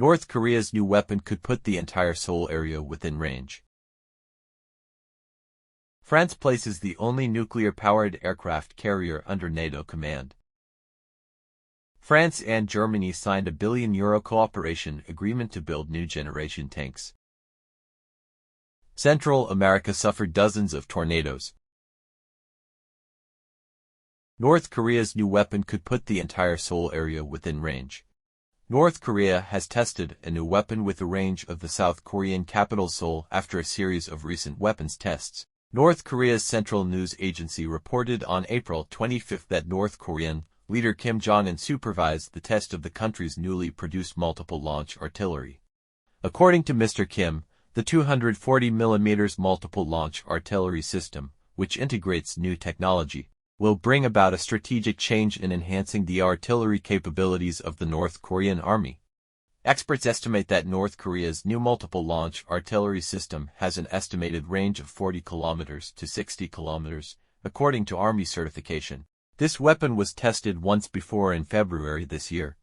North Korea's new weapon could put the entire Seoul area within range. France places the only nuclear-powered aircraft carrier under NATO command. France and Germany signed a €1 billion cooperation agreement to build new generation tanks. Central America suffered dozens of tornadoes. North Korea's new weapon could put the entire Seoul area within range. North Korea has tested a new weapon with the range of the South Korean capital Seoul after a series of recent weapons tests. North Korea's Central News Agency reported on April 25 that North Korean leader Kim Jong-un supervised the test of the country's newly produced multiple-launch artillery. According to Mr. Kim, the 240mm multiple-launch artillery system, which integrates new technology, will bring about a strategic change in enhancing the artillery capabilities of the North Korean Army. Experts estimate that North Korea's new multiple-launch artillery system has an estimated range of 40 kilometers to 60 kilometers, according to Army certification. This weapon was tested once before in February this year.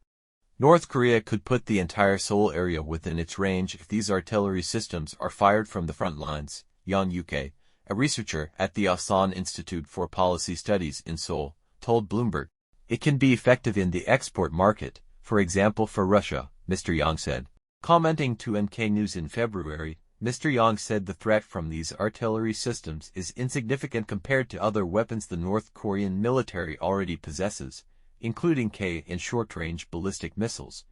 North Korea could put the entire Seoul area within its range if these artillery systems are fired from the front lines, Young Uk, a researcher at the Asan Institute for Policy Studies in Seoul, told Bloomberg. It can be effective in the export market, for example for Russia, Mr. Yang said. Commenting to NK News in February, Mr. Yang said the threat from these artillery systems is insignificant compared to other weapons the North Korean military already possesses, including K and short-range ballistic missiles.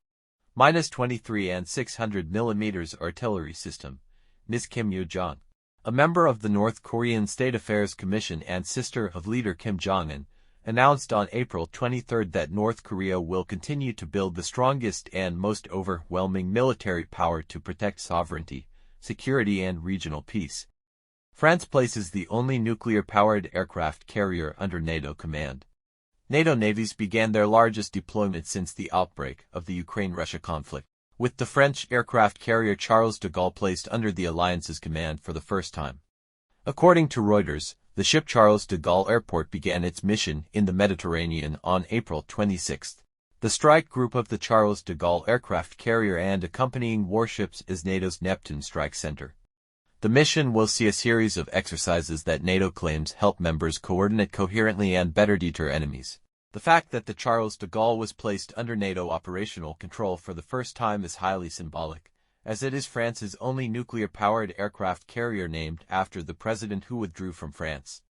-23 and 600mm artillery system, Ms. Kim Yoo-jong, a member of the North Korean State Affairs Commission and sister of leader Kim Jong-un, announced on April 23 that North Korea will continue to build the strongest and most overwhelming military power to protect sovereignty, security and regional peace. France places the only nuclear-powered aircraft carrier under NATO command. NATO navies began their largest deployment since the outbreak of the Ukraine-Russia conflict, with the French aircraft carrier Charles de Gaulle placed under the alliance's command for the first time. According to Reuters, the ship Charles de Gaulle Airport began its mission in the Mediterranean on April 26. The strike group of the Charles de Gaulle aircraft carrier and accompanying warships is NATO's Neptune Strike Center. The mission will see a series of exercises that NATO claims help members coordinate coherently and better deter enemies. The fact that the Charles de Gaulle was placed under NATO operational control for the first time is highly symbolic, as it is France's only nuclear-powered aircraft carrier named after the president who withdrew from France.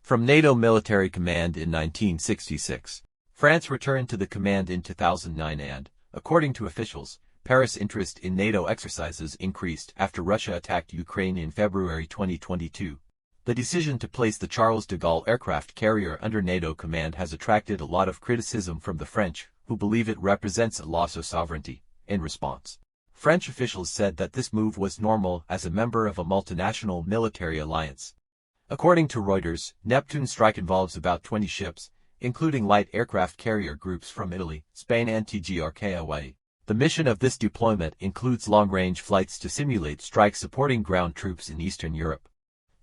From NATO military command in 1966, France returned to the command in 2009 and, according to officials, Paris' interest in NATO exercises increased after Russia attacked Ukraine in February 2022. The decision to place the Charles de Gaulle aircraft carrier under NATO command has attracted a lot of criticism from the French, who believe it represents a loss of sovereignty. In response, French officials said that this move was normal as a member of a multinational military alliance. According to Reuters, Neptune Strike involves about 20 ships, including light aircraft carrier groups from Italy, Spain and TGRK. The mission of this deployment includes long-range flights to simulate strikes supporting ground troops in Eastern Europe.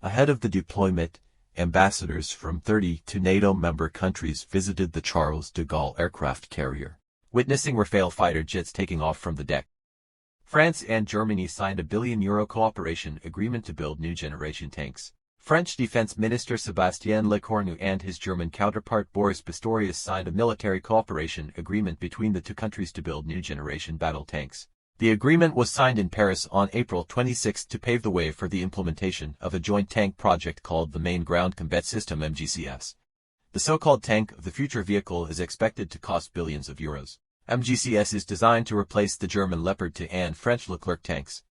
Ahead of the deployment, ambassadors from 32 NATO member countries visited the Charles de Gaulle aircraft carrier, witnessing Rafale fighter jets taking off from the deck. France and Germany signed a €1 billion cooperation agreement to build new generation tanks. French Defense Minister Sébastien Lecornu and his German counterpart Boris Pistorius signed a military cooperation agreement between the two countries to build new generation battle tanks. The agreement was signed in Paris on April 26 to pave the way for the implementation of a joint tank project called the Main Ground Combat System (MGCS). The so-called tank of the future vehicle is expected to cost billions of euros. MGCS is designed to replace the German Leopard 2 and French Leclerc tanks.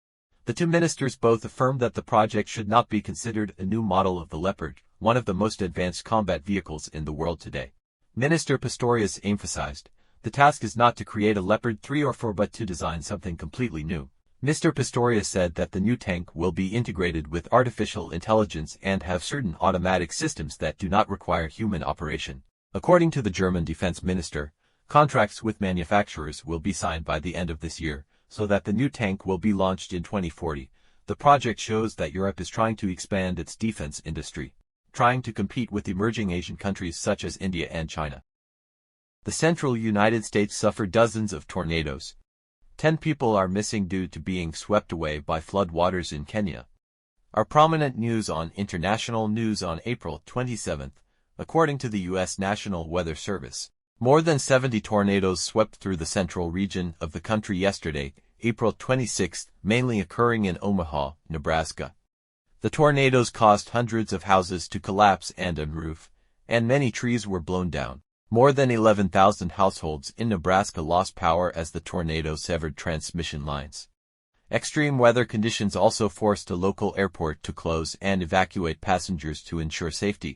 The two ministers both affirmed that the project should not be considered a new model of the Leopard, one of the most advanced combat vehicles in the world today. Minister Pistorius emphasized, the task is not to create a Leopard 3 or 4 but to design something completely new. Mr. Pistorius said that the new tank will be integrated with artificial intelligence and have certain automatic systems that do not require human operation. According to the German defense minister, contracts with manufacturers will be signed by the end of this year, so that the new tank will be launched in 2040. The project shows that Europe is trying to expand its defense industry, trying to compete with emerging Asian countries such as India and China. The central United States suffered dozens of tornadoes. 10 people are missing due to being swept away by flood waters in Kenya. Our prominent news on international news on April 27, according to the U.S. National Weather Service. More than 70 tornadoes swept through the central region of the country yesterday, April 26, mainly occurring in Omaha, Nebraska. The tornadoes caused hundreds of houses to collapse and unroof, and many trees were blown down. More than 11,000 households in Nebraska lost power as the tornado severed transmission lines. Extreme weather conditions also forced a local airport to close and evacuate passengers to ensure safety.